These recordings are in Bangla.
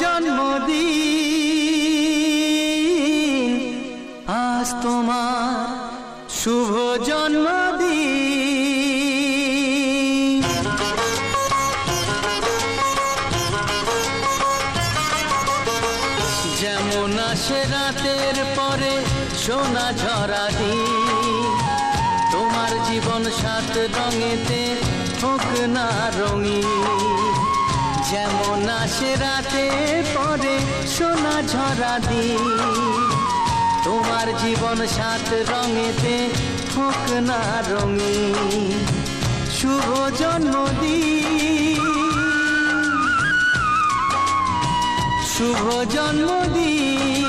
জন্মদিন, আজ তোমার শুভ জন্মদিন। যেমন আসে রাতের পরে সোনা ঝরা দিন, তোমার জীবন সাত রঙেতে হোক না রঙিন। যেমন আসে রাতের পরে সোনা ঝরা দিন, তোমার জীবন সাত রঙেতে হোক না রঙিন। শুভ জন্মদিন, শুভ জন্মদিন।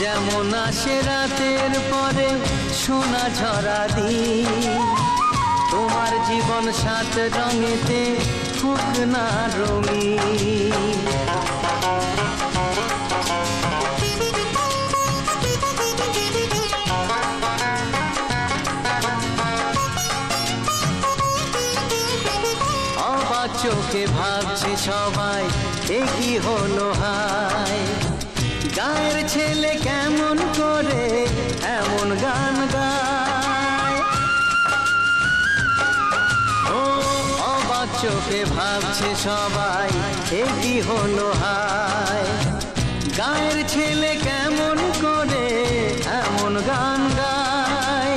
যেমন আসে রাতের পরে সোনা ঝরা দিন, তোমার জীবন সাত রঙেতে হোক না রঙিন। অবাক চোখে ভাবছে সবাই এ কি হলো হায়, গায়ের ছেলে কেমন করে এমন গান গায়। ও অবাক চোখে ভাবছে সবাই এ কি হলো হায়, গায়ের ছেলে কেমন করে এমন গান গায়।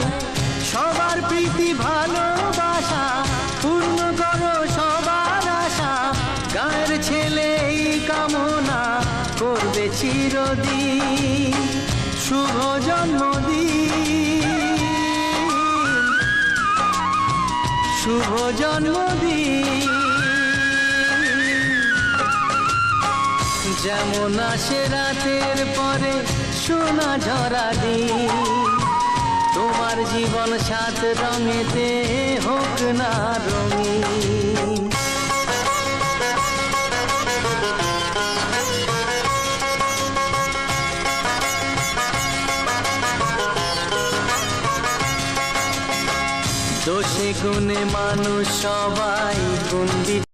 সবার প্রীতি ভালোবাসা পূর্ণ করো সবার আশা, গায়ের ছেলে এই কামনা করবে চিরদিন। শুভ জন্মদিন, শুভ জন্মদিন। যেমন আসে রাতের পরে সোনা ঝরা দিন, তোমার জীবন সাত রঙেতে হোক না রঙিন। দোষে গুণে মানুষ সবাই গুণ